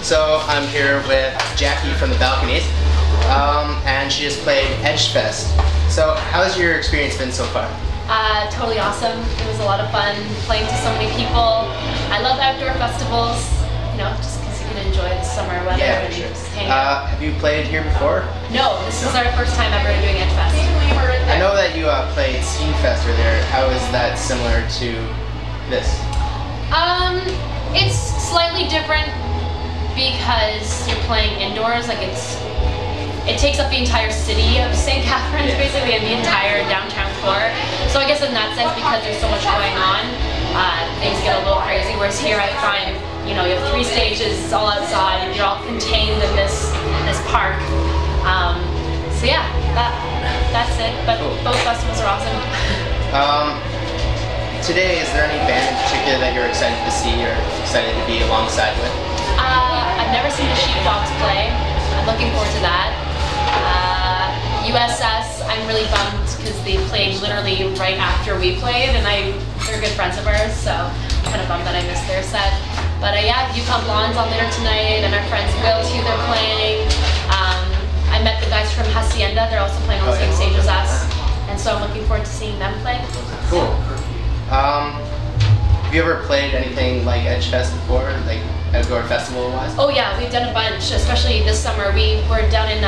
So I'm here with Jackie from the Balconies, and she just played Edgefest. So how's your experience been so far? Totally awesome. It was a lot of fun playing to so many people. I love outdoor festivals, you know, just because you can enjoy the summer weather and sure. just hang out. Have you played here before? No, this is our first time ever doing Edgefest. I know that you played Edgefest there. How is that similar to this? It's slightly different because you're playing indoors. Like it takes up the entire city of St. Catharines, basically, and the entire downtown core. So I guess in that sense, because there's so much going on, things get a little crazy. Whereas here, I find, you know, you have 3 stages, it's all outside, and you're all contained in this park. So yeah, that's it. But both festivals are awesome. Today, is there any band in particular that you're excited to see or excited to be alongside with? I've never seen the Sheepdogs play. I'm looking forward to that. USS, I'm really bummed because they played literally right after we played, and they're good friends of ours, so I'm kind of bummed that I missed their set. But yeah, Yukon Blonde's on later tonight, and our friends Will too, they're playing. I met the guys from Hacienda, they're also playing on the same stage as us, and so I'm looking forward to seeing them play. Cool. Have you ever played anything like Edgefest before, like outdoor festival-wise? Oh yeah, we've done a bunch, especially this summer. We were down in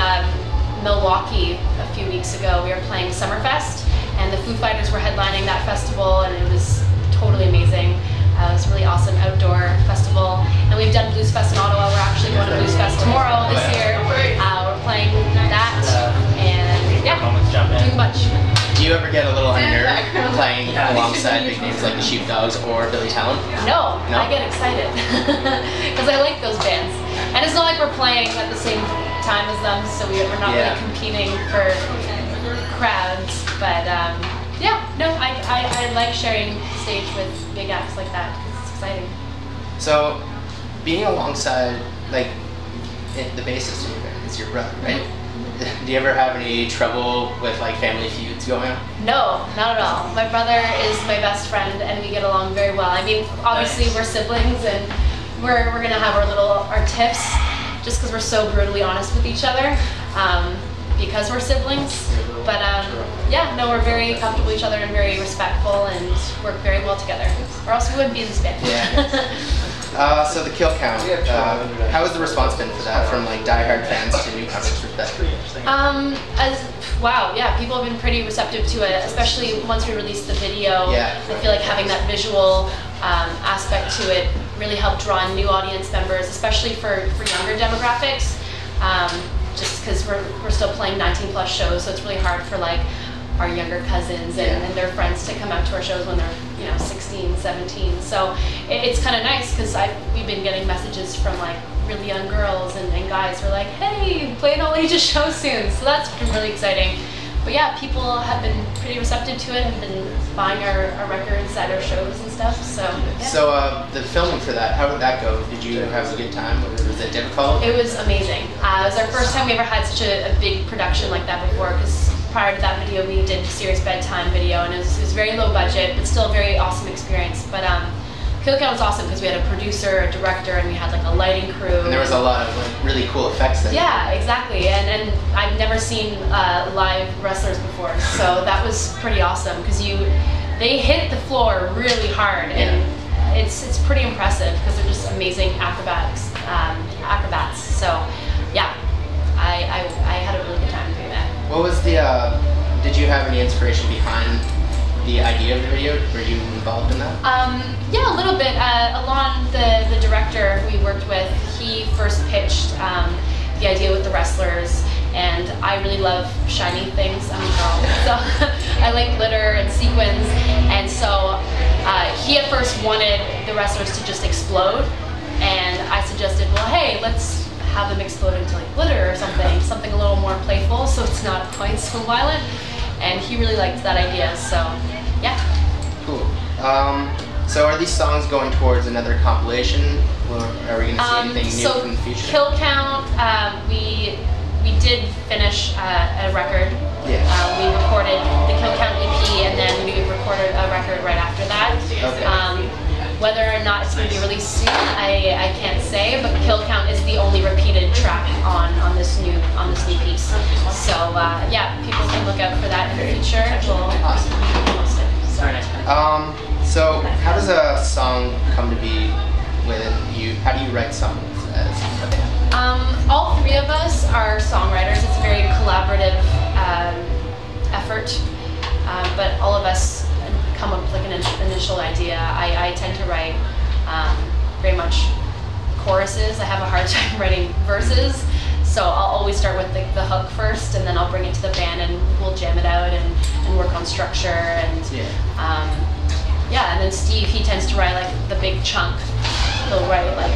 Milwaukee a few weeks ago. We were playing Summerfest, and the Foo Fighters were headlining that festival, and it was totally amazing. It was a really awesome outdoor festival. And we've done Blues Fest in Ottawa. We're actually going to Blues Fest tomorrow this year. We're playing that, and yeah, doing a bunch. Do you ever get a little unnerved playing alongside big names like the Sheepdogs or Billy Talent? No, I get excited because I like those bands, and it's not like we're playing at the same time as them, so we're not really competing for crowds. But yeah, no, I like sharing stage with big acts like that because it's exciting. So, being alongside like the bassist in your band is your brother, right? Do you ever have any trouble with like family feuds going on? No, not at all. My brother is my best friend, and we get along very well. I mean, obviously we're siblings, and we're gonna have our tiffs, just because we're so brutally honest with each other, because we're siblings. But yeah, no, we're very comfortable with each other and very respectful, and work very well together. Or else we wouldn't be in this band. So the kill count, how has the response been for that from like diehard fans to newcomers respectively? Wow, yeah, people have been pretty receptive to it, especially once we released the video. Yeah. I feel like having that visual aspect to it really helped draw in new audience members, especially for younger demographics. Just because we're still playing 19+ shows, so it's really hard for like our younger cousins and their friends to come out to our shows when they're 16, 17. So it's kind of nice because we've been getting messages from like really young girls and guys who are like, hey, play an all ages show soon. So that's been really exciting. But yeah, people have been pretty receptive to it and been buying our records at our shows and stuff. So yeah. So the filming for that, how did that go? Did you have a good time? Was it difficult? It was amazing. It was our first time we ever had such a big production like that before, because prior to that video we did a serious bedtime video, and it was very low budget but still a very awesome experience. But Kill Count was awesome because we had a producer, a director, and we had like a lighting crew. And there was a lot of like really cool effects there. Yeah, exactly. And I've never seen live wrestlers before, so that was pretty awesome because they hit the floor really hard, and it's pretty impressive because they're just amazing acrobats. So yeah, I had a really good time doing that. What was did you have any inspiration behind the idea of the video? Were you involved in that? Yeah, a little bit. Alon, the director we worked with, he first pitched the idea with the wrestlers, and I really love shiny things. I'm a girl, so I like glitter and sequins, and so he at first wanted the wrestlers to just explode, and I suggested, well, hey, let's have them explode into like glitter or something a little more playful, so it's not quite so violent. And he really liked that idea, so yeah. Cool. So are these songs going towards another compilation, or are we going to see anything new from the future? Kill Count, we did finish a record. Yeah. We recorded the Kill Count EP, and then we recorded a record right after that. Okay. Whether or not it's it's going to be released soon. I can't say, but Kill Count is the only repeated track on this new piece. So yeah, people can look out for that in the future. We'll post it. Very nice. So how does a song come to be with you? How do you write songs as a band? All three of us are songwriters. It's a very collaborative effort, but all of us come up with like an initial idea. I tend to write very much choruses. I have a hard time writing verses, so I'll always start with the hook first, and then I'll bring it to the band and we'll jam it out and work on structure and and then Steve, he tends to write like the big chunk. He'll write like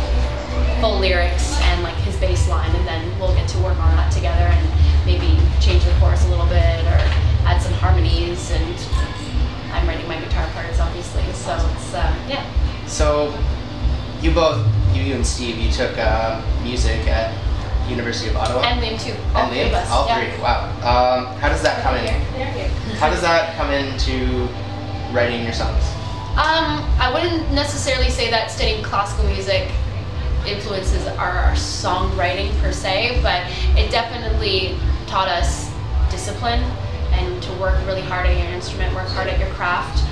full lyrics and like his bass line, and then we'll get to work on that together and maybe change the chorus a little bit or add some harmonies, and I'm writing my guitar parts obviously, so it's yeah. So you and Steve, you took music at University of Ottawa? And Liam too. All three of us. All three, wow. How does that come in? How does that come into writing your songs? I wouldn't necessarily say that studying classical music influences our songwriting per se, but it definitely taught us discipline and to work really hard at your instrument, work hard at your craft.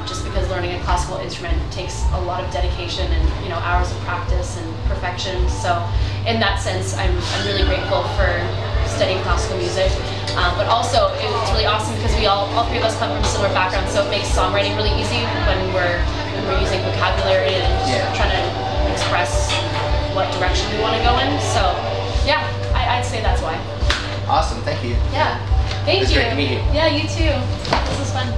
Just because learning a classical instrument takes a lot of dedication and hours of practice and perfection. So in that sense, I'm really grateful for studying classical music. But also it's really awesome because all three of us come from similar backgrounds, so it makes songwriting really easy when we're using vocabulary and trying to express what direction we want to go in. So yeah, I'd say that's why. Awesome, thank you. Yeah, thank you. It was great to meet you. Yeah, you too. This was fun.